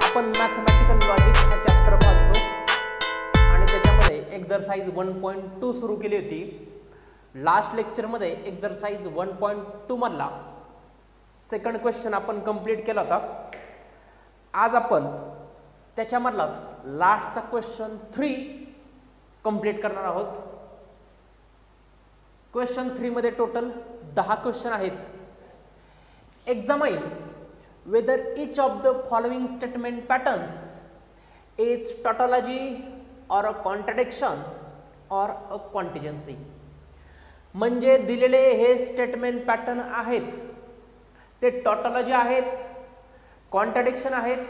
आपण mathematical logic हा chapter पाहतो आणि त्याच्यामध्ये एक्झरसाइज 1.2 सुरू केली होती. लास्ट लेक्चरमध्ये एक्झरसाइज 1.2 मधला सेकंड क्वेश्चन आपण कंप्लीट केला होता. आज आपण त्याच्यामधलाच लास्टचा क्वेश्चन 3 कंप्लीट करणार आहोत. क्वेश्चन 3 मध्ये टोटल 10 क्वेश्चन आहेत. एक्झामाइन whether each of the following statement patterns is tautology or a contradiction or a contingency. म्हणजे दिलेले हे स्टेटमेंट पॅटर्न आहेत ते टॉटॉलॉजी आहेत, कॉन्ट्रडिक्शन आहेत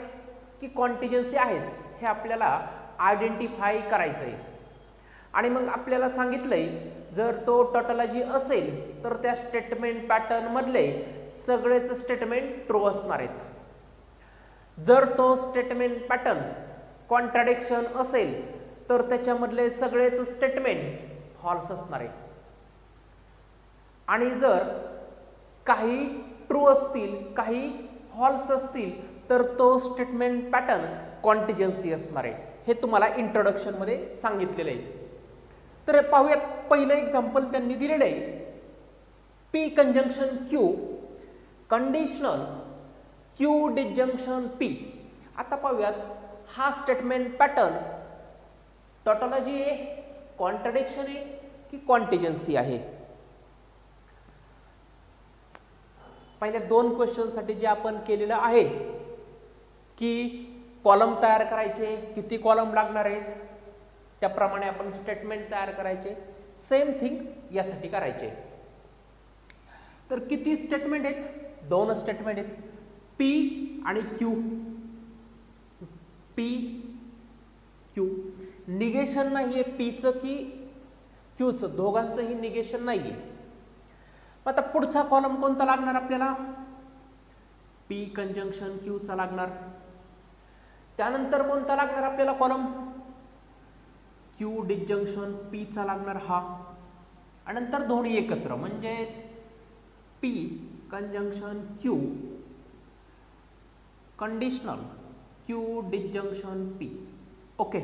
की कॉन्टिजन्सी आहेत हे आपल्याला आयडेंटिफाय करायचं आहे. आणि मग आपल्याला सांगितलंय जर तो टॉटॉलॉजी असेल तर त्या स्टेटमेंट पॅटर्न मधले सगळेच स्टेटमेंट ट्रू असणार आहेत. जर तो स्टेटमेंट पॅटर्न कॉन्ट्रडिक्शन असेल तर त्याच्यामधले सगळेच स्टेटमेंट फॉल्स असणार आहे. आणि जर काही ट्रू असतील काही फॉल्स असतील तर तो स्टेटमेंट पॅटर्न कॉन्टिजन्सी असणार आहे. हे तुम्हाला इंट्रोडक्शन मध्ये सांगितलेलं आहे. तर पाहूयात पहिलं एक्झाम्पल त्यांनी दिलेलं आहे. P conjunction Q conditional Q disjunction P. आता पाहूयात हा स्टेटमेंट पॅटर्न टॉटॉलॉजी आहे, कॉन्ट्रडिक्शन आहे की कॉन्टिजन्सी आहे. पहिल्या 2 क्वेश्चन साठी जे आपण केलेलं आहे की कॉलम तयार करायचे, किती कॉलम लागणार आहेत त्याप्रमाणे आपण स्टेटमेंट तयार करायचे. सेम थिंग यासाठी करायचे. तर किती स्टेटमेंट आहेत? 2 स्टेटमेंट आहेत, पी आणि क्यू. पी क्यू निगेशन नाहीये पीचं की क्यूचं, दोघांचंही निगेशन नाहीये. आता पुढचा कॉलम कोणता लागणार आपल्याला? पी कंजंक्शन क्यूचा लागणार. त्यानंतर कोणता लागणार आपल्याला कॉलम? क्यू डिजंक्शन पी चा लागणार हा. आणि नंतर दोन्ही एकत्र म्हणजेच P conjunction Q conditional Q disjunction P. Okay.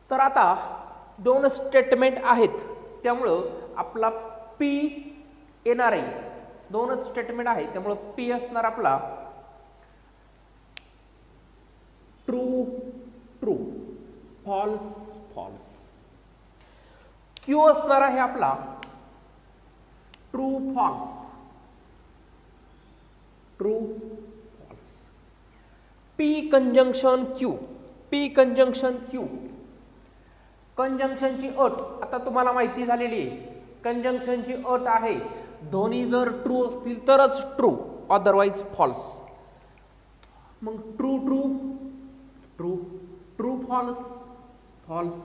तर आता 2 स्टेटमेंट आहेत त्यामुळं आपला पी येणार आहे. 2च स्टेटमेंट आहे त्यामुळं पी असणार आपला true true, false false. Q असणार आहे आपला true false, true false. P conjunction Q, P conjunction Q. कंजंक्शनची अट आता तुम्हाला माहिती झालेली आहे. कंजंक्शनची अट आहे दोन्ही जर ट्रू असतील तरच ट्रू, अदरवाइज फॉल्स. मग true true true, true false false,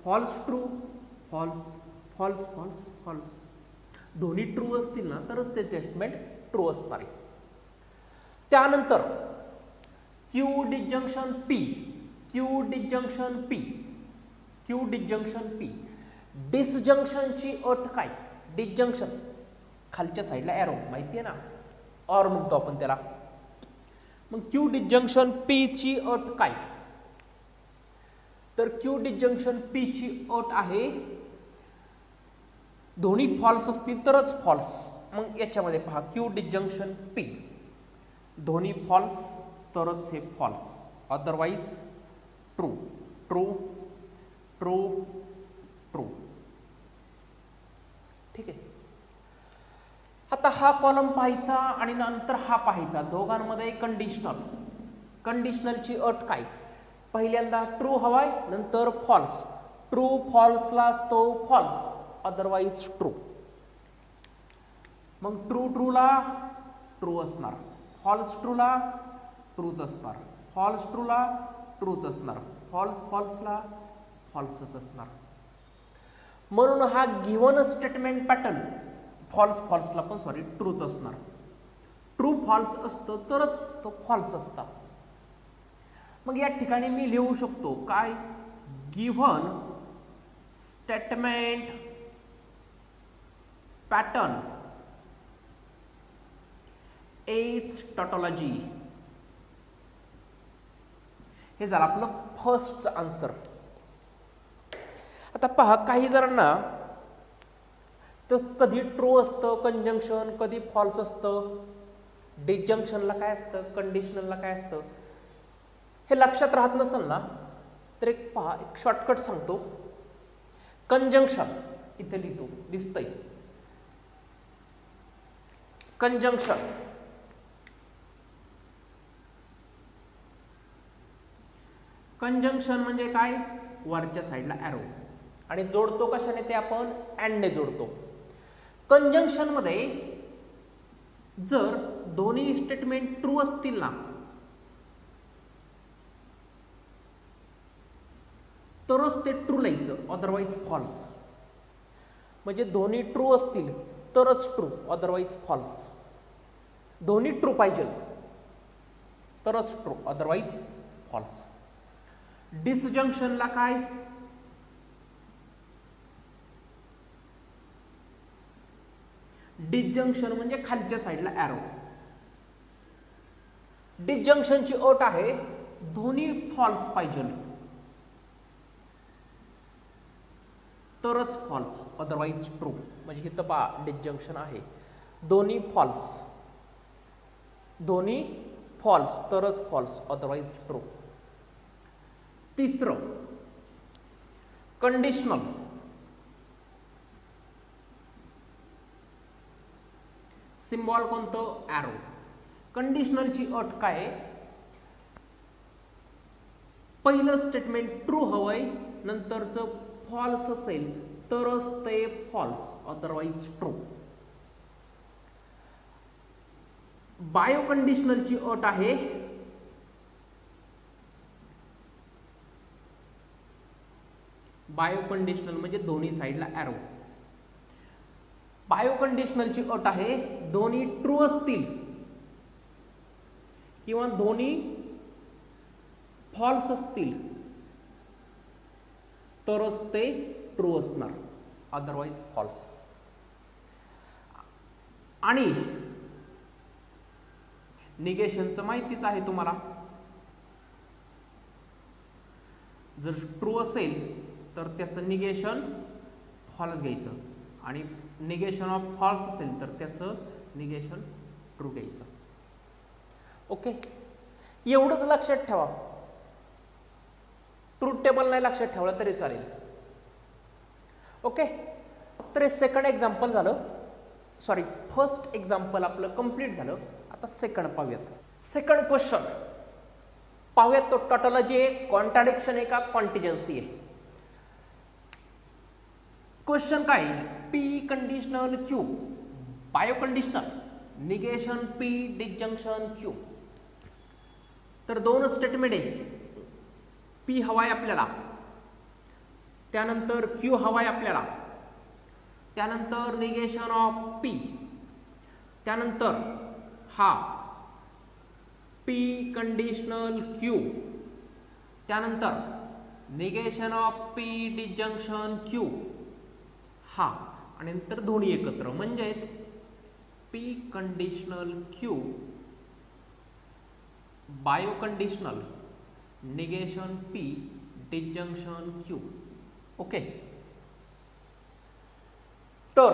false true false, false false false. दोन्ही ट्रू असतील ना तरच ते स्टेटमेंट ट्रू असणार आहे. त्यानंतर Q disjunction P, Q disjunction P, Q disjunction P. डिसजंक्शनची अट काय? डिसजंक्शन खालच्या साईडला एरो माहिती आहे ना, ऑर म्हणतो आपण त्याला. मग क्यू डिजंक्शन पी ची अट काय? तर क्यू डिजंक्शन पी ची अट आहे दोन्ही फॉल्स असतील तरच फॉल्स. मग याच्यामध्ये पहा क्यू डिजंक्शन पी दोन्ही फॉल्स तरच हे false, otherwise true true true true. ठीक आहे. आता हा कॉलम पाहायचा आणि नंतर हा पाहायचा. दोघांमध्ये कंडिशनल, कंडिशनलची अट काय? पहिल्यांदा ट्रू हवाय नंतर फॉल्स. ट्रू फॉल्सला असतो फॉल्स, अदरवाइज ट्रू. मग ट्रू ट्रूला ट्रू असणार, फॉल्स ट्रूला ट्रूच असणार, फॉल्स ट्रूला ट्रूच असणार, फॉल्स फॉल्सला फॉल्सच असणार. म्हणून हा गिव्हन स्टेटमेंट पॅटर्न फॉल्स फॉल्सला पण ट्रूच असणार. ट्रू फॉल्स असतं तरच तो फॉल्स असतात. मग या ठिकाणी मी लिहू शकतो काय? Given statement pattern as tautology. हे झालं आपलं फर्स्टचं आन्सर. आता पहा, काही जणांना तर कधी ट्रू असतं कंजंक्शन, कधी फॉल्स असतं. डिसजंक्शनला काय असतं, कंडिशनलला काय असतं, हे लक्षात राहत नसेल ना, तर एक पहा, एक शॉर्टकट सांगतो. कंजंक्शन इथे लिहितो, दिसतंय. कंजंक्शन कंजंक्शन म्हणजे काय, वरच्या साईडला ॲरो, आणि जोडतो कशाने, ते आपण अँडने जोडतो. कंजंक्शन मध्ये जर दोन्ही स्टेटमेंट ट्रू असतील ना, तरच ते ट्रू लिहायचं, अदरवाईज फॉल्स. म्हणजे दोन्ही ट्रू असतील तरच ट्रू, अदरवाईज फॉल्स. दोन्ही ट्रू पाहिजे तरच ट्रू, अदरवाईज फॉल्स. डिसजंक्शनला काय, डिसजंक्शन म्हणजे खालच्या साईडला ॲरो. डिसजंक्शनची अट आहे दोन्ही फॉल्स पाहिजे तरच फॉल्स, अदरवाईज ट्रू. म्हणजे इथं पहा डिसजंक्शन आहे, दोन्ही फॉल्स, दोन्ही फॉल्स तरच फॉल्स, अदरवाईज ट्रू. तिसरं कंडिशनल. सिम्बॉल कोणतं, ॲरो. कंडिशनलची अट काय, पहिलं स्टेटमेंट ट्रू हवंय, नंतरचं फॉल्स असेल तरच ते फॉल्स, अदरवाईज ट्रू. बायो कंडिशनलची अट आहे बायो कंडिशनल म्हणजे दोन्ही साईडला ॲरो. बायो कंडिशनलची अट आहे दोन्ही ट्रू असतील किंवा दोन्ही फॉल्स असतील तरच ते ट्रू असणार, अदरवाईज फॉल्स. आणि निगेशनचं माहितीच आहे तुम्हाला. जर ट्रू असेल तर त्याचं निगेशन फॉल्स घ्यायचं, आणि निगेशन ऑफ फॉल्स असेल तर त्याचं निगेशन ट्रू घ्यायचं. ओके, एवढंच लक्षात ठेवा. ट्रूथ टेबल नाही लक्षात ठेवलं तरी चालेल. ओके, तर हे सेकंड एक्झाम्पल झालं, सॉरी फर्स्ट एक्झाम्पल आपलं कंप्लीट झालं. आता सेकंड पाहूयात. सेकंड क्वेश्चन पाहूयात. तो टॉटॉलॉजी आहे, कॉन्ट्राडिक्शन आहे का कॉन्टिजन्सी आहे. क्वेश्चन काय, P conditional Q, biconditional, negation P, disjunction Q. तर दोन स्टेटमेंट आहे. पी हवाय आपल्याला, त्यानंतर क्यू हवाय आपल्याला, त्यानंतर निगेशन ऑफ पी, त्यानंतर हा पी कंडिशनल क्यू, त्यानंतर negation of P, disjunction Q हा, आणि नंतर दोन्ही एकत्र, म्हणजेच P conditional Q, biconditional, negation P, disjunction Q. Okay, तर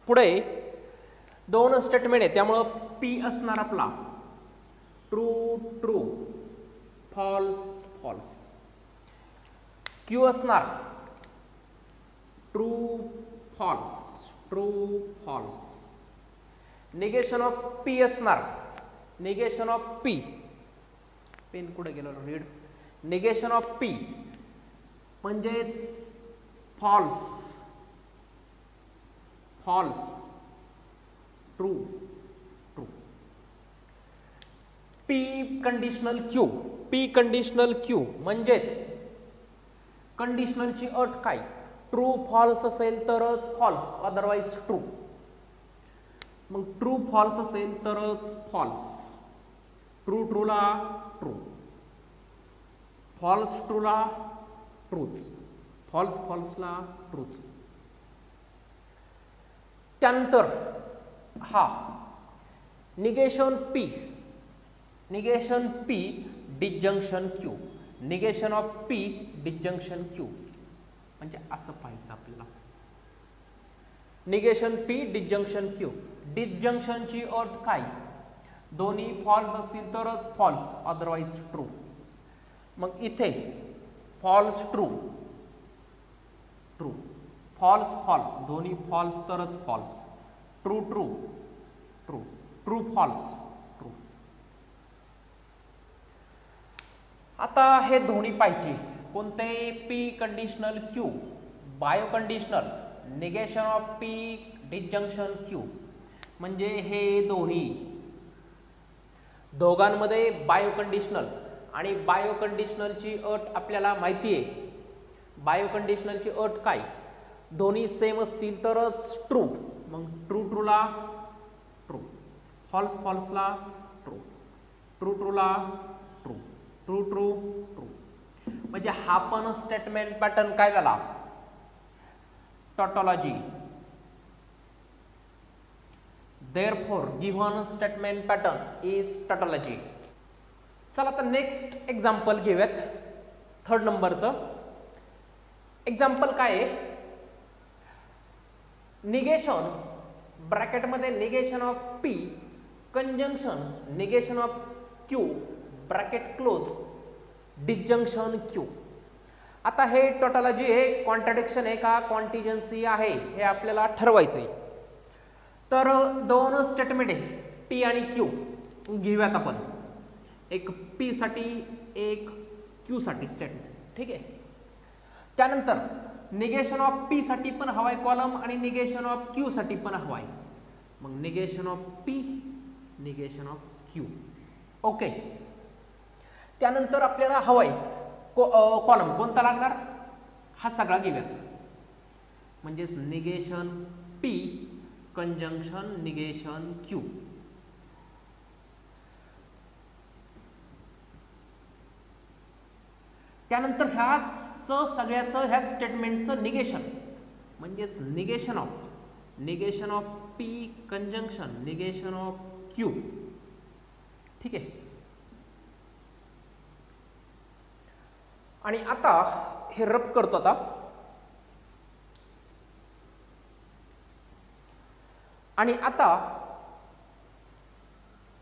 पुढे दोन स्टेटमेंट आहे, त्यामुळं पी असणार आपला true true, false false. Q असणार true false, true false. Negation of P असणार, निगेशन ऑफ पी, पेन कुठे गेलो रीड, निगेशन ऑफ पी म्हणजेच false false, true true. P conditional Q, P conditional Q म्हणजेच कंडिशनलची अट काय, ट्रू फॉल्स असेल तरच फॉल्स, अदरवाईज ट्रू. मग ट्रू फॉल्स असेल तरच फॉल्स, ट्रू ट्रूला ट्रू, फॉल्स ट्रूला ट्रूच, फॉल्स फॉल्सला ट्रूच. त्यानंतर हा negation P, negation P disjunction Q, negation of P disjunction Q, म्हणजे असं पाहायचं आपल्याला. Negation P disjunction Q. डिसजंक्शनची अट काय? दोन्ही फॉल्स असतील तरच फॉल्स, अदरवाईज ट्रू. मग इथे false true, true, false false, दोन्ही फॉल्स तरच false, true true, true, true false, true. आता हे दोन्ही पाहिजे कोणते? P conditional Q, biconditional, negation of P disjunction Q. म्हणजे हे दोन्ही दोघांमध्ये बायो कंडिशनल आणि बायो कंडिशनलची अट आपल्याला माहिती आहे. बायो कंडिशनलची अट काय? दोन्ही सेम असतील तरच ट्रू. मग ट्रू ट्रूला ट्रू, फॉल्स फॉल्सला ट्रू, ट्रू ट्रूला ट्रू, ट्रू ट्रू ट्रू. म्हणजे हा पण स्टेटमेंट पॅटर्न काय झाला? Tautology. Therefore, given statement pattern is tautology. चला आता नेक्स्ट एक्झाम्पल घेऊयात. थर्ड नंबरचं एक्झाम्पल काय आहे? निगेशन ब्रॅकेटमध्ये negation of P conjunction negation of Q bracket close disjunction Q. आता हे टॉटॉलॉजी आहे, कॉन्ट्राडिक्शन आहे का कॉन्टिजन्सी आहे हे आपल्याला ठरवायचं आहे. तर दोन स्टेटमेंट आहे पी आणि क्यू घेऊयात आपण. एक पी साठी एक क्यू साठी स्टेटमेंट, ठीक आहे. त्यानंतर निगेशन ऑफ पी साठी पण हवाय कॉलम आणि निगेशन ऑफ क्यू साठी पण हवाय. मग negation of P negation of Q. Okay. त्यानंतर आपल्याला हवाय कॉलम कोणता लागणार? हा सगळा घेऊयात. म्हणजेच negation P conjunction negation Q. त्यानंतर ह्याचं सगळ्याचं ह्या स्टेटमेंटचं निगेशन म्हणजेच negation of P conjunction negation of Q. ठीक आहे. आणि आता हे रब करतो. आता आणि आता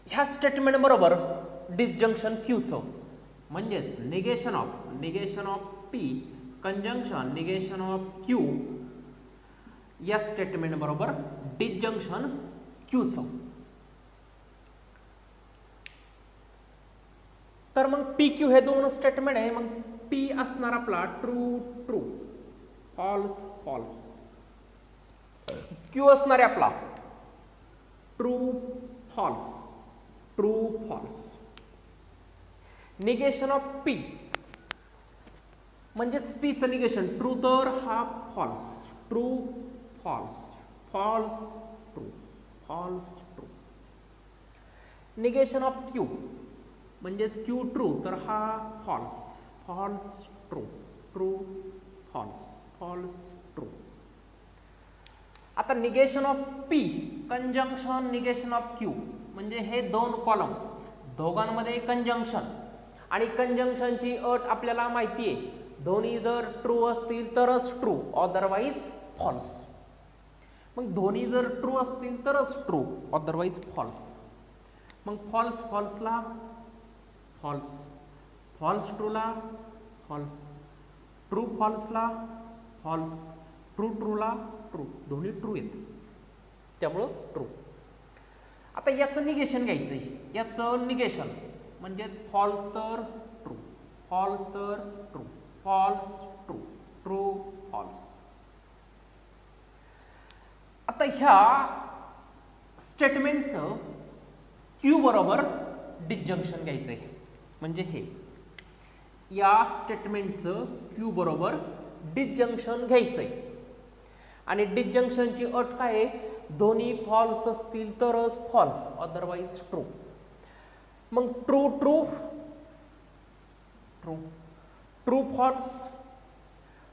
ह्या स्टेटमेंट बरोबर डिसजंक्शन क्यूचं म्हणजेच negation of P conjunction negation of Q या स्टेटमेंट बरोबर डिसजंक्शन क्यूचं. तर मग पी क्यू हे दोन स्टेटमेंट आहे. मग पी असणार आपला true true false false, Q असणार आहे आपला true false true false. Negation of P म्हणजेच पीचं निगेशन ट्रू तर हा false, true false false true false true. Negation of Q म्हणजेच क्यू ट्रू तर हा false false true true false false true. आता negation of P conjunction negation of Q म्हणजे हे दोन कॉलम दोघांमध्ये कंजंक्शन आणि कंजंक्शनची अट आपल्याला माहिती आहे. दोन्ही जर ट्रू असतील तरच ट्रू अदरवाईज फॉल्स. मग दोन्ही जर ट्रू असतील तरच ट्रू अदरवाईज फॉल्स. मग फॉल्स फॉल्सला फॉल्स, फॉल्स ट्रूला फॉल्स, ट्रू फॉल्सला फॉल्स, ट्रू ट्रूला ट्रू, दोन्ही ट्रू येते त्यामुळं ट्रू. आता याचं निगेशन घ्यायचं आहे. याचं निगेशन म्हणजेच फॉल्स तर ट्रू फॉल्स तर true false true true false. आता ह्या स्टेटमेंटचं क्यू बरोबर डिसजंक्शन घ्यायचं आहे. म्हणजे हे या स्टेटमेंटचं क्यू बरोबर डिसजंक्शन घ्यायचं आहे. आणि डिसजंक्शनची अट काय आहे? दोन्ही फॉल्स असतील तरच फॉल्स अदरवाईज ट्रू. मग true true true true false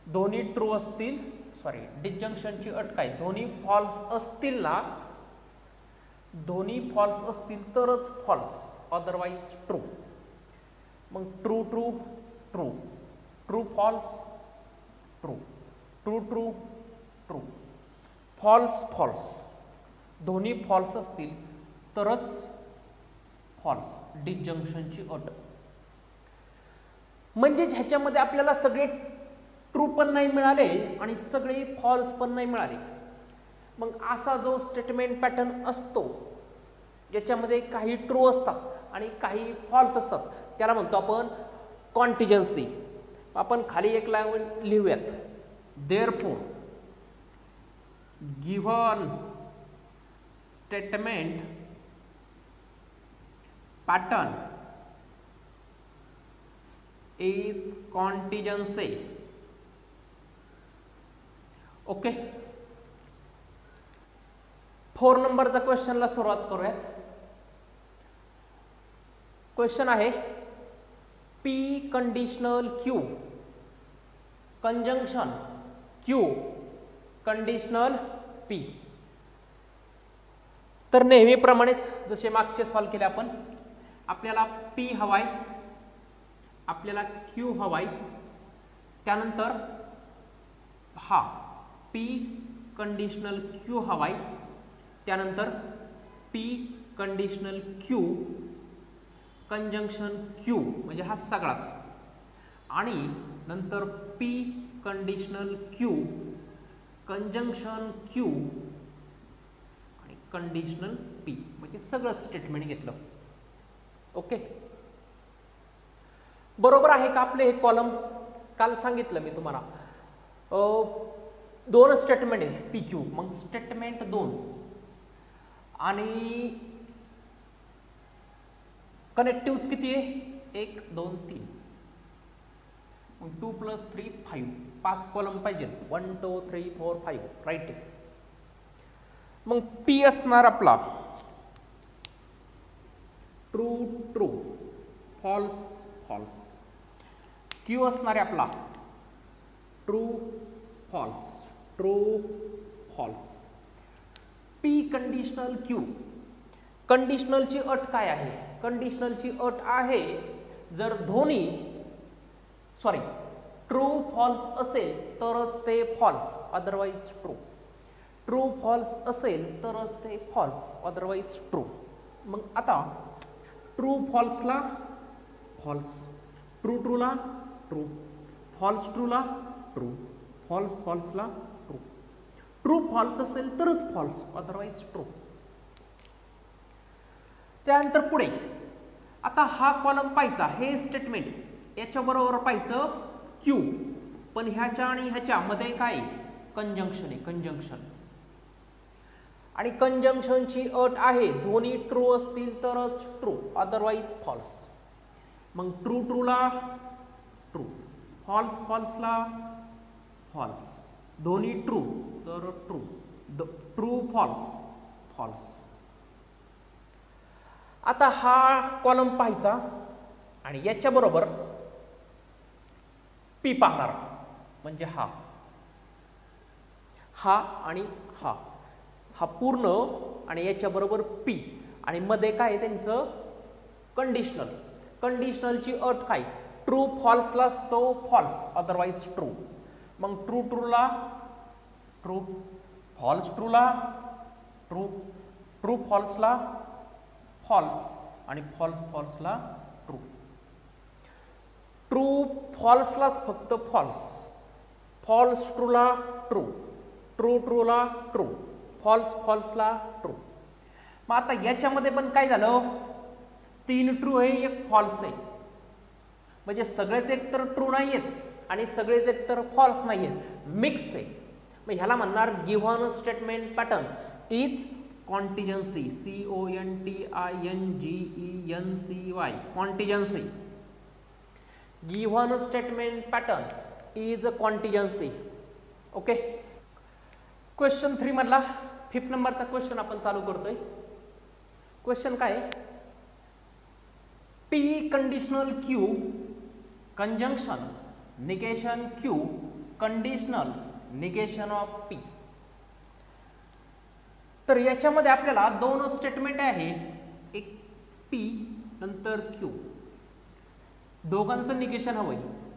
दोन्ही ट्रू असतील. सॉरी, डिसजंक्शनची अट काय? दोन्ही फॉल्स असतील ना दोन्ही फॉल्स असतील तरच फॉल्स, अदरवाईज ट्रू. मग true true true, true false true, true true true, false false, दोन्ही फॉल्स असतील तरच फॉल्स, डिसजंक्शनची अट. म्हणजेच ह्याच्यामध्ये आपल्याला सगळे ट्रू पण नाही मिळाले आणि सगळे फॉल्स पण नाही मिळाले. मग असा जो स्टेटमेंट पॅटर्न असतो ज्याच्यामध्ये काही ट्रू असतात आणि काही फॉल्स असतात त्याला म्हणतो आपण कॉन्टिजन्सी. आपण खाली एक लाईन लिहूयात. Therefore given statement pattern is contingency. Okay, 4 नंबरचा क्वेश्चनला सुरुवात करूयात. क्वेश्चन आहे P conditional Q conjunction Q conditional P. तर नेहमीप्रमाणेच जसे मागचे सॉल्व केले आपण, आपल्याला पी हवाय, आपल्याला क्यू हवाय, त्यानंतर हा पी कंडिशनल क्यू हवाय, त्यानंतर P conditional Q conjunction Q म्हणजे हा सगळाच, आणि नंतर P conditional Q conjunction Q आणि कंडिशनल पी म्हणजे सगळं स्टेटमेंट घेतलं. ओके, बरोबर आहे का आपले हे कॉलम? काल सांगितलं मी तुम्हाला 2 स्टेटमेंट आहे पी क्यू. मग स्टेटमेंट 2 आणि कनेक्टिव्ह किती आहे? 1 2 3, मग 2 + 3 5, 5 कॉलम पाहिजे. 1 2 3 4 5 राईट आहे. मग पी असणार आपला true true, false false. Q असणार आहे आपला true false, true false. P conditional Q, कंडिशनलची अट काय आहे? कंडिशनलची अट आहे जर दोन्ही ट्रू फॉल्स असेल तरच ते false, otherwise true. True false असेल तरच ते फॉल्स, अदरवाईज ट्रू. मग आता ट्रू फॉल्सला फॉल्स, ट्रू ट्रूला ट्रू, फॉल्स ट्रूला ट्रू, फॉल्स फॉल्सला ट्रू. ट्रू फॉल्स असेल तरच फॉल्स, अदरवाईज ट्रू. त्यानंतर पुढे आता हा कॉलम पाहायचा, हे स्टेटमेंट याच्याबरोबर पाहायचं क्यू, पण ह्याच्या आणि ह्याच्या मध्ये काय? कंजंक्शन आहे, कंजंक्शन. आणि कंजंक्शनची अट आहे दोन्ही ट्रू असतील तरच ट्रू, अदरवाईज फॉल्स. मग ट्रू ट्रूला ट्रू, फॉल्स फॉल्सला फॉल्स, दोन्ही ट्रू तर ट्रू, ट्रू फॉल्स फॉल्स. आता हा कॉलम पाहायचा आणि याच्याबरोबर पी पाहणार, म्हणजे हा हा आणि हा, हा पूर्ण आणि याच्याबरोबर पी, आणि मध्ये काय त्यांचं कंडिशनल. कंडिशनलची अट काय? ट्रू फॉल्सला तो फॉल्स, अदरवाईज ट्रू. मग ट्रू ट्रूला ट्रू, फॉल्स ट्रूला ट्रू, ट्रू फॉल्सला फॉल्स आणि फॉल्स फॉल्सला ट्रू. ट्रू फॉल्सलाच फक्त फॉल्स, फॉल्स ट्रूला ट्रू, ट्रू ट्रूला ट्रू, फॉल्स फॉल्सला ट्रू. मग आता याच्यामध्ये पण काय झालं? 3 ट्रू आहे, 1 फॉल्स आहे. म्हणजे सगळेच एक तर ट्रू नाही आहेत आणि सगळेच एक तर फॉल्स नाही आहेत, मिक्स आहे. मग ह्याला म्हणणार given statement pattern is contingency, CONTINGENCY, contingency. Given statement pattern is a contingency. Okay, question 3 मधला 5 नंबरचा क्वेश्चन आपण चालू करतोय. क्वेश्चन काय? P conditional Q conjunction negation Q conditional negation of P. तर याच्यामध्ये आपल्याला दोन स्टेटमेंट आहे, एक पी नंतर क्यू. दोघांचं निगेशन हवंय,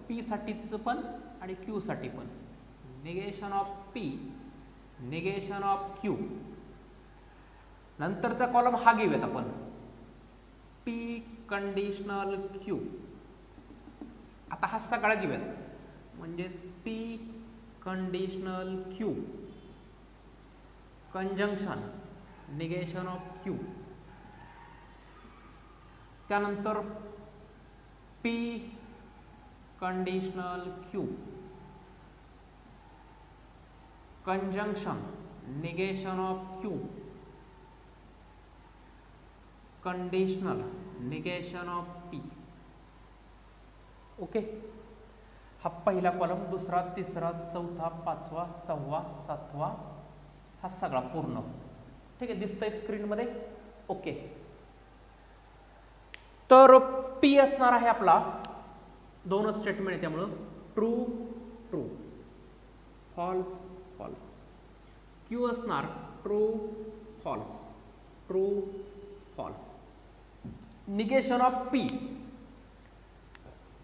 पी साठीचं पण आणि क्यू साठी पण. Negation of P, negation of Q. नंतरचा कॉलम हा घेऊयात आपण, पी कंडिशनल क्यू. आता हा सगळा घेऊयात, म्हणजेच P conditional Q conjunction negation of Q. त्यानंतर P conditional Q conjunction negation of Q conditional negation of P. Okay, हा पहिला कॉलम, दुसरा, तिसरा, चौथा, पाचवा, सहावा, सातवा, हा सगळा पूर्ण. ठीक आहे, दिसतंय स्क्रीनमध्ये. ओके, तर पी असणार आहे आपला, दोन स्टेटमेंट आहे त्यामुळं true true, false false. Q असणार true false, true false. Negation of P,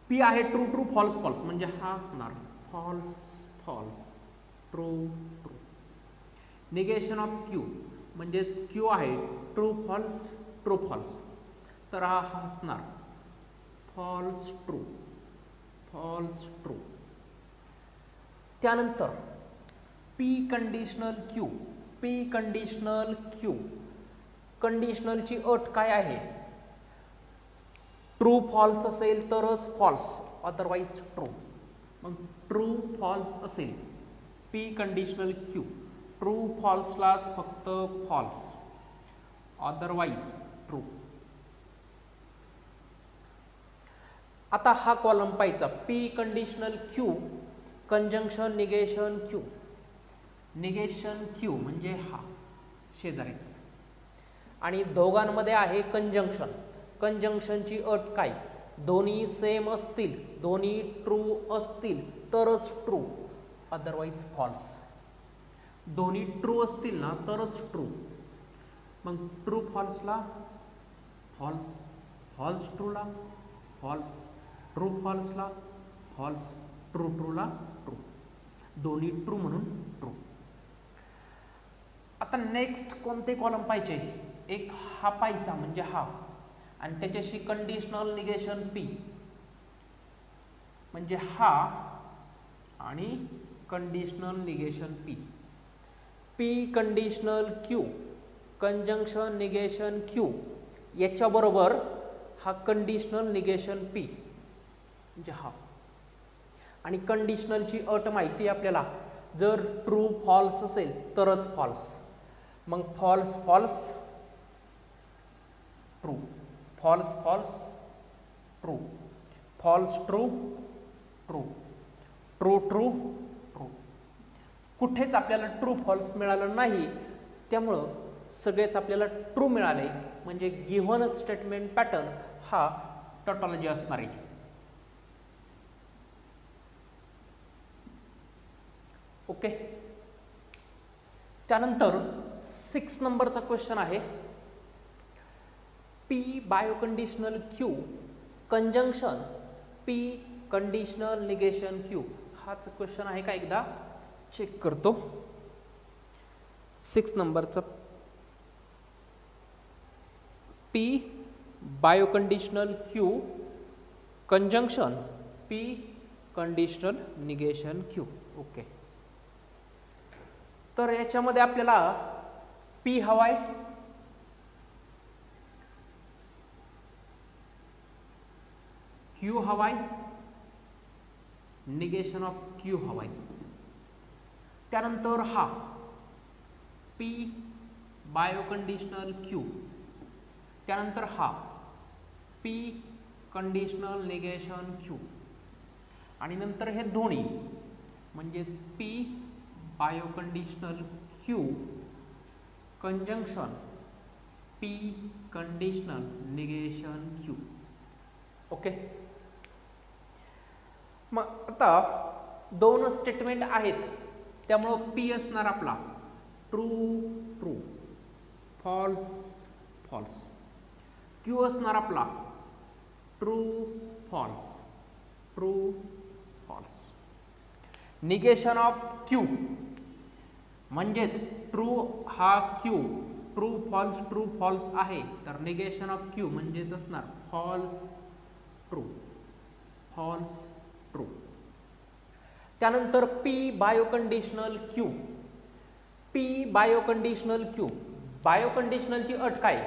P आहे ट्रू ट्रू फॉल्स फॉल्स, म्हणजे हा असणार false false, true true. Negation of Q म्हणजेच क्यू आहे ट्रू फॉल्स ट्रू फॉल्स, तर हा असणार फॉल्स ट्रू फॉल्स ट्रू. त्यानंतर P conditional Q, P conditional Q, कंडिशनलची अट काय आहे, ट्रू फॉल्स असेल तरच फॉल्स, अदरवाईज ट्रू. मग ट्रू फॉल्स असेल पी कंडिशनल क्यू, ट्रू फॉल्सलाच फक्त फॉल्स, अदरवाईज ट्रू. आता हा कॉलम पाहायचा, P conditional Q conjunction negation Q. Negation Q म्हणजे हा शेजारीच, आणि दोघांमध्ये आहे कंजंक्शन. कंजंक्शनची अट काय, दोन्ही सेम असतील, दोन्ही ट्रू असतील तरच ट्रू, अदरवाईज फॉल्स. दोन्ही ट्रू असतील ना तरच ट्रू. मग ट्रू फॉल्सला फॉल्स, फॉल्स ट्रूला फॉल्स, ट्रू फॉल्सला फॉल्स, ट्रू ट्रूला ट्रू, दोन्ही ट्रू म्हणून ट्रू. आता नेक्स्ट कोणते कॉलम पाहिजे, एक हा पाहायचा म्हणजे हा, आणि त्याच्याशी कंडिशनल निगेशन पी, म्हणजे हा आणि conditional negation P. P conditional Q conjunction negation Q, याच्याबरोबर हा कंडिशनल निगेशन पी म्हणजे हा. आणि कंडिशनलची अट माहिती आहे आपल्याला, जर ट्रू फॉल्स असेल तरच फॉल्स. मग false false true, false false true, false true true, true true true. कुठेच आपल्याला ट्रू फॉल्स मिळालं नाही, त्यामुळं सगळेच आपल्याला ट्रू मिळाले, म्हणजे गिव्हन स्टेटमेंट पॅटर्न हा टॉटॉलॉजी असणार आहे. ओके, त्यानंतर 6 नंबरचा क्वेश्चन आहे, P biconditional Q conjunction P conditional negation Q. हाच क्वेश्चन आहे का, एकदा चेक करतो. 6 नंबरचा P biconditional Q conjunction P conditional negation Q. Okay, तर याच्यामध्ये आपल्याला पी हवाय, क्यू हवाय, निगेशन ऑफ क्यू हवाय. त्यानंतर हा पी बायोकंडिशनल क्यू, त्यानंतर हा पी कंडिशनल निगेशन क्यू, आणि नंतर हे दोन्ही म्हणजेच P biconditional Q conjunction P conditional negation Q. Okay, मग आता दोन स्टेटमेंट आहेत, त्यामुळं पी असणार आपला true true, false false. Q असणार आपला true false true false. Negation of Q म्हणजेच ट्रू हा क्यू ट्रू फॉल्स आहे, तर निगेशन ऑफ क्यू म्हणजेच असणार फॉल्स ट्रू फॉल्स ट्रू. त्यानंतर P biconditional Q. P biconditional Q. बायोकंडिशनलची अट काय?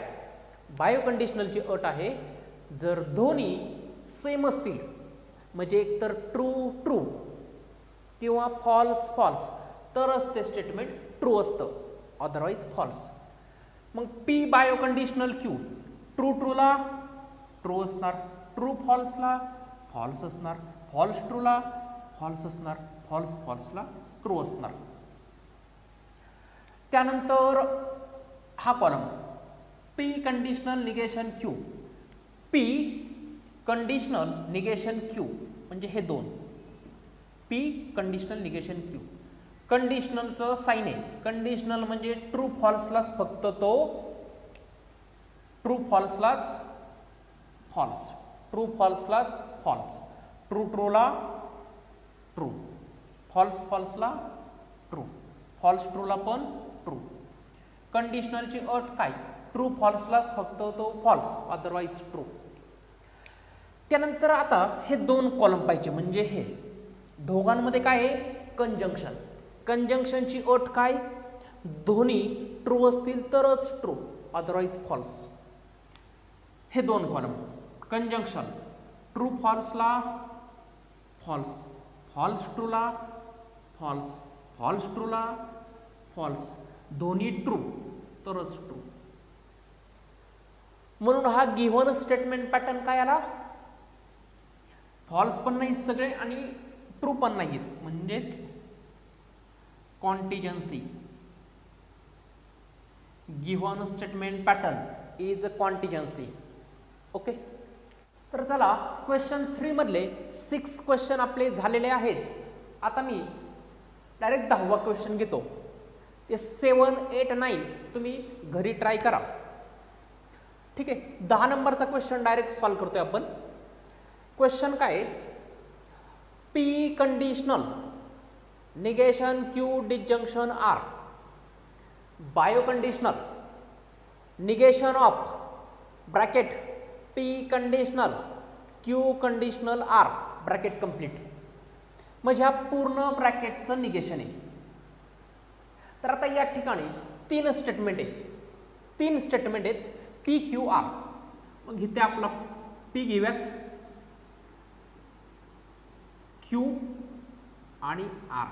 बायोकंडिशनलची अट आहे जर दोन्ही सेम असतील म्हणजे एकतर ट्रू ट्रू किंवा फॉल्स फॉल्स तरच ते स्टेटमेंट ट्रू असतं, अदरवाईज फॉल्स. मग पी बायोकंडिशनल क्यू ट्रू ट्रूला ट्रू असणार, ट्रू फॉल्सला फॉल्स असणार, फॉल्स ट्रूला फॉल्स असणार, फॉल्स फॉल्सला ट्रू असणार. त्यानंतर हा column P conditional negation Q. P conditional negation Q म्हणजे हे दोन. P conditional negation Q. कंडिशनलचं साइन आहे. कंडिशनल म्हणजे ट्रू फॉल्सलाच फक्त तो ट्रू फॉल्सलाच फॉल्स, ट्रू फॉल्सलाच फॉल्स, ट्रू ट्रूला ट्रू, फॉल्स फॉल्सला ट्रू, फॉल्स ट्रूला पण ट्रू. कंडिशनलची अट काय? ट्रू फॉल्सलाच फक्त तो फॉल्स, अदरवाईज ट्रू. त्यानंतर आता हे दोन कॉलम पाहिजे म्हणजे हे दोघांमध्ये काय आहे? कंजंक्शन. कंजंक्शनची अट काय? दोन्ही ट्रू असतील तरच ट्रू, अदरवाईज फॉल्स. हे दोन कॉलम कंजंक्शन ट्रू फॉल्सला फॉल्स, फॉल्स ट्रूला फॉल्स, फॉल्स ट्रूला फॉल्स, दोन्ही ट्रू तरच ट्रू. म्हणून हा गिव्हन स्टेटमेंट पॅटर्न काय आला? फॉल्स पण नाही सगळे आणि ट्रू पण नाहीत, म्हणजेच contingency. Given statement pattern is a contingency. Okay, तर चला क्वेश्चन 3 मधले 6 क्वेश्चन आपले झालेले आहेत. आता मी डायरेक्ट 10वा क्वेश्चन घेतो. ते 7, 8, 9 तुम्ही घरी ट्राय करा. ठीक आहे, 10 नंबरचा क्वेश्चन डायरेक्ट सॉल्व करतोय आपण. क्वेश्चन काय? P conditional negation Q disjunction R. Biconditional negation of bracket P conditional Q conditional R bracket complete. म्हणजे हा पूर्ण ब्रॅकेटचं निगेशन आहे. तर आता या ठिकाणी 3 स्टेटमेंट आहे, 3 स्टेटमेंट आहेत पी क्यू आर. मग इथे आपला पी घेऊयात, क्यू आणि आर.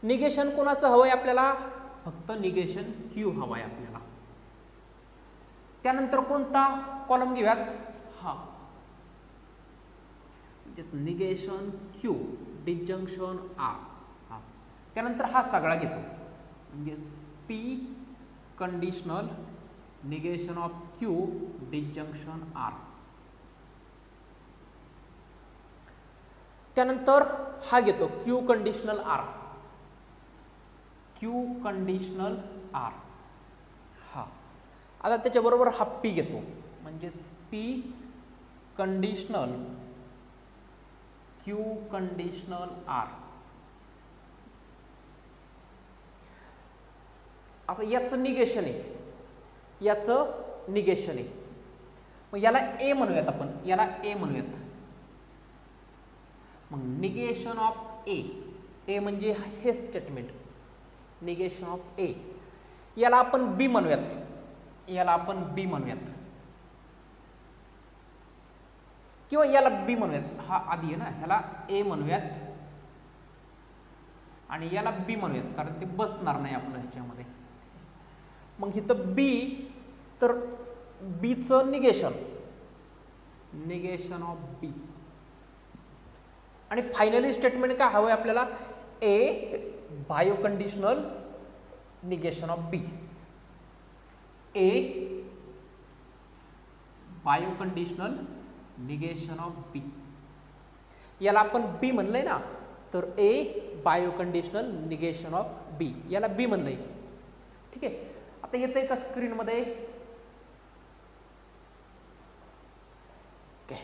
निगेशन कोणाचं हवंय आपल्याला? फक्त निगेशन क्यू हवंय आपल्याला. त्यानंतर कोणता कॉलम घेऊयात? हा निगेशन क्यू डिसजंक्शन आर. हा त्यानंतर हा सगळा घेतो म्हणजेच P conditional negation of Q disjunction R. त्यानंतर हा घेतो Q conditional R, Q conditional R. हा आता त्याच्याबरोबर हा पी घेतो म्हणजेच P conditional Q conditional R. आता याचं निगेशन आहे, याचं निगेशन आहे. मग याला ए म्हणूयात आपण, याला ए म्हणूयात. मग निगेशन ऑफ ए, ए म्हणजे हे स्टेटमेंट निगेशन ऑफ ए. याला आपण बी म्हणूयात, याला आपण बी म्हणूयात किंवा याला बी म्हणूयात. हा आधी आहे ना, ह्याला ए म्हणूयात आणि याला बी म्हणूयात कारण ते बसणार नाही आपलं ह्याच्यामध्ये. मग इथं बी, तर बीचं निगेशन, निगेशन ऑफ बी. आणि फायनली स्टेटमेंट काय हवंय आपल्याला? A biconditional negation of B, A biconditional negation of B. याला आपण बी म्हणलंय ना, तर ए बायोकंडिशनल निगेशन ऑफ बी, याला बी म्हणलंय. ठीक आहे. आता येतंय का स्क्रीनमध्ये? ओके,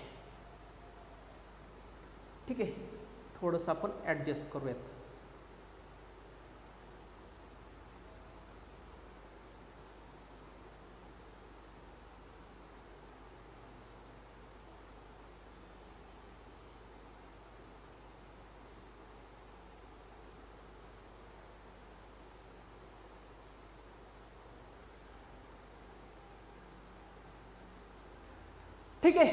ठीक आहे, थोडंसं आपण ॲडजस्ट करूयात. ठीक आहे,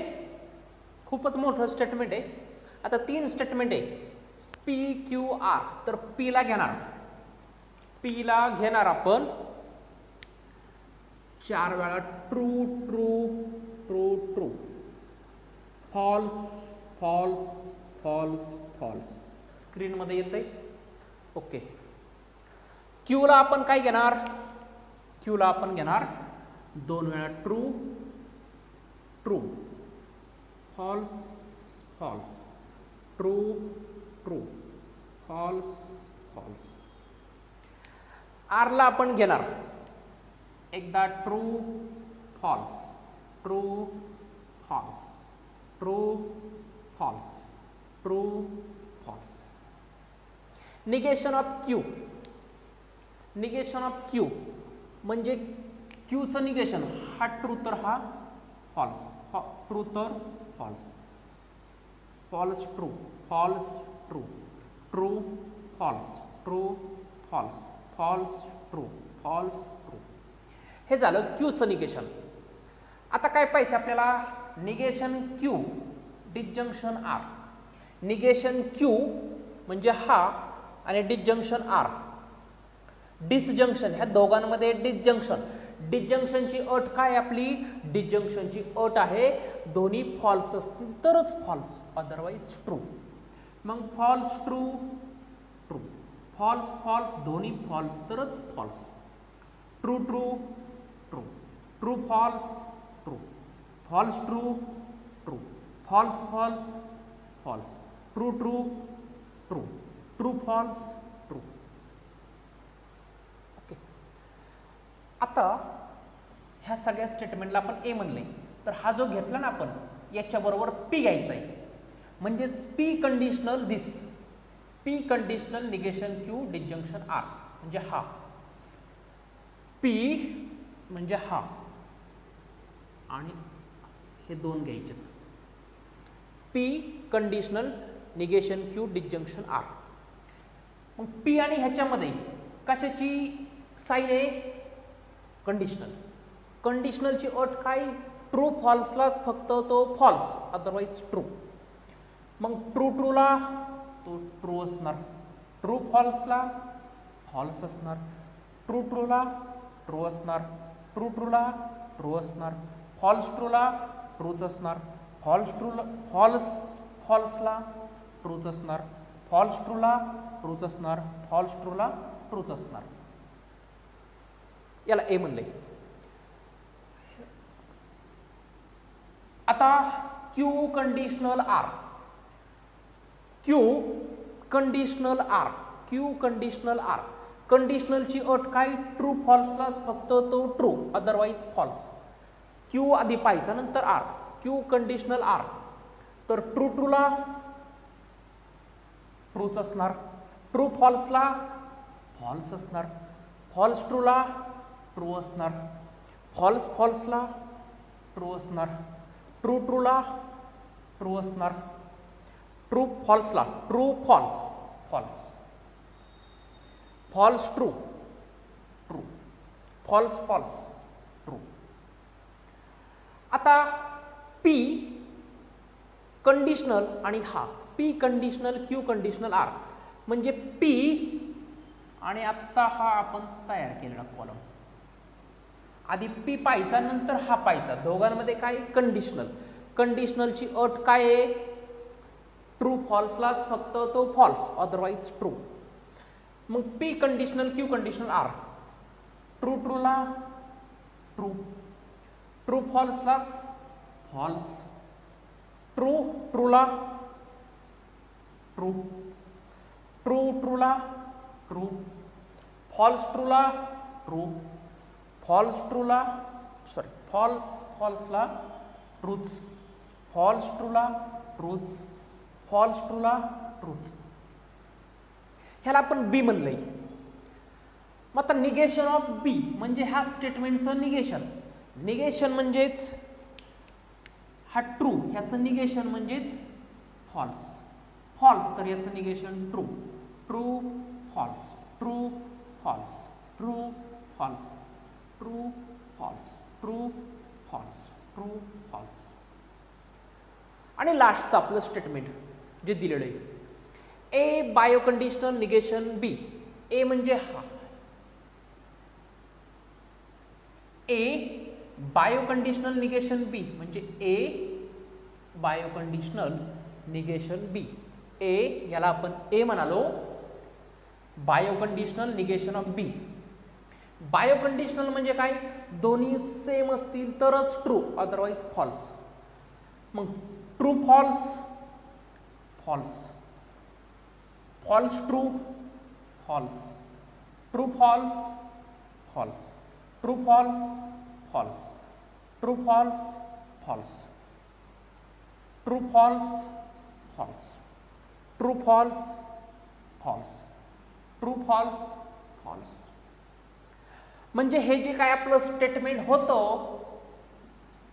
खूपच मोठं स्टेटमेंट आहे. आता 3 स्टेटमेंट आहे, पी क्यू आर. तर पीला घेणार आपण 4 वेळा true true true true, false false false false. स्क्रीनमध्ये येतंय? ओके. क्यूला आपण काय घेणार? क्यूला आपण घेणार 2 वेळा true true, false false, true true, false false. आरला आपण घेणार एकदा true false, true false, true false, true false. Negation of Q. Negation of Q म्हणजे क्यूचं निगेशन, हा ट्रू तर हा फॉल्स, ट्रू तर false, false true, false true, true false, true false, false true, false true. हे झालं क्यूचं negation. आता काय पाहिजे आपल्याला? Negation Q disjunction R. Negation Q म्हणजे हा आणि डिसजंक्शन आर. डिसजंक्शन, ह्या दोघांमध्ये डिसजंक्शन. डिसजंक्शनची अट काय आपली? डिसजंक्शनची अट आहे दोन्ही फॉल्स असतील तरच फॉल्स, अदरवाईज ट्रू. मग false true true, false false, दोन्ही फॉल्स तरच false. True true true, true false true, false true true, false false false, true true true, true false true. Okay. आता ह्या सगळ्या स्टेटमेंटला आपण ए म्हणले, तर हा जो घेतला ना आपण याच्याबरोबर पी घ्यायचा आहे. म्हणजेच P conditional this, P conditional negation Q disjunction R. म्हणजे हा पी म्हणजे हा आणि हे दोन घ्यायचे. P conditional negation Q disjunction R. मग पी आणि ह्याच्यामध्ये कशाची साईन आहे? कंडिशनल. कंडिशनलची अट काय? ट्रू फॉल्सलाच फक्त तो फॉल्स, अदरवाईज ट्रू. मग ट्रू ट्रूला तो ट्रू असणार, ट्रू फॉल्सला फॉल्स असणार, ट्रू ट्रूला ट्रू असणार, ट्रू ट्रूला ट्रू असणार, फॉल्स ट्रूला ट्रूच असणार, फॉल्स ट्रूला फॉल्स फॉल्सला ट्रूच असणार, फॉल्स ट्रूला ट्रूच असणार, फॉल्स ट्रूला ट्रूच असणार. याला ए म्हणले. आता Q conditional R. Q conditional R, Q conditional R. कंडिशनलची अट काय? ट्रू फॉल्सलाच फक्त तो ट्रू, अदरवाईज फॉल्स. क्यू आधी पाहायचा नंतर आर. Q conditional R. तर ट्रू ट्रूला ट्रूच असणार, ट्रू फॉल्सला फॉल्स असणार, फॉल्स ट्रूला ट्रू असणार, फॉल्स फॉल्सला ट्रू असणार, ट्रू ट्रूला ट्रू असणार, ट्रू फॉल्सला true false false, false true true, false false true. आता पी कंडिशनल आणि हा P conditional Q conditional R म्हणजे पी आणि आत्ता हा आपण तयार केलेला कॉलम. आधी पी पाहायचा नंतर हा पाहायचा, दोघांमध्ये काय? कंडिशनल. कंडिशनलची अट काय आहे? ट्रू फॉल्सलाच फक्त तो फॉल्स, अदरवाईज ट्रू. मग P conditional Q conditional R. True ट्रूला ट्रू, ट्रू फॉल्सलाच फॉल्स, ट्रू ट्रूला ट्रू, ट्रू ट्रूला ट्रू, फॉल्स ट्रूला ट्रू, फॉल्स ट्रूला फॉल्सला ट्रूच, फॉल्स ट्रूला ट्रूच, फॉल्स ट्रूला ट्रूच. ह्याला आपण बी म्हणलंय. मग आता निगेशन ऑफ बी म्हणजे ह्या स्टेटमेंटचं निगेशन. निगेशन म्हणजेच हा ट्रू, ह्याचं निगेशन म्हणजेच फॉल्स. फॉल्स तर याचं negation true. True false, true false, true false, true false, true false, true false. आणि लास्टचं आपलं स्टेटमेंट जे दिलेलं आहे, ए बायोकंडिशनल निगेशन बी. ए म्हणजे हा, ए बायोकंडिशनल निगेशन बी म्हणजे ए बायोकंडिशनल निगेशन बी. ए याला आपण ए म्हणालो, बायोकंडिशनल निगेशन ऑफ बी. बायोकंडिशनल म्हणजे काय, दोन्ही सेम असतील तरच ट्रू, अदरवाईज फॉल्स. मग true false false, false true false, true false false, true false false, true false false, true false false, true false false, true false false. म्हणजे हे जे काय आपलं स्टेटमेंट होतं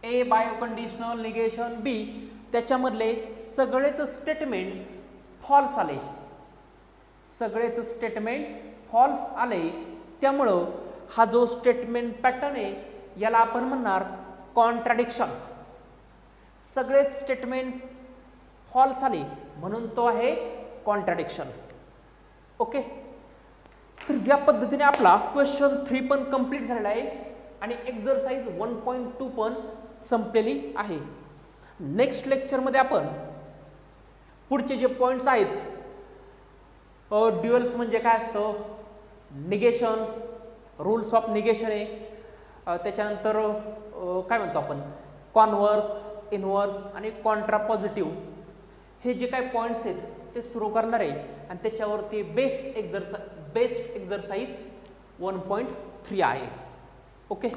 ए बायोकंडिशनल निगेशन बी, त्याच्यामधले सगळेच स्टेटमेंट फॉल्स आले, सगळेच स्टेटमेंट फॉल्स आले. त्यामुळं हा जो स्टेटमेंट पॅटर्न आहे याला आपण म्हणणार कॉन्ट्राडिक्शन. सगळेच स्टेटमेंट फॉल्स आले म्हणून तो आहे कॉन्ट्राडिक्शन. ओके, तर या पद्धतीने आपला क्वेश्चन 3 पण कंप्लीट झालेला आहे आणि एक्झरसाइज 1.2 पण संपलेली आहे. नेक्स्ट लेक्चरमध्ये आपण पुढचे जे पॉईंट्स आहेत, ड्युअल्स म्हणजे काय असतं, निगेशन, रूल्स ऑफ निगेशन आहे, त्याच्यानंतर काय म्हणतो आपण कॉन्व्हर्स, इनव्हर्स आणि कॉन्ट्रापॉझिटिव्ह, हे जे काही पॉईंट्स आहेत ते सुरू करणार आहे आणि त्याच्यावरती बेस्ट एक्झरसाइज 1.3 आहे. ओके.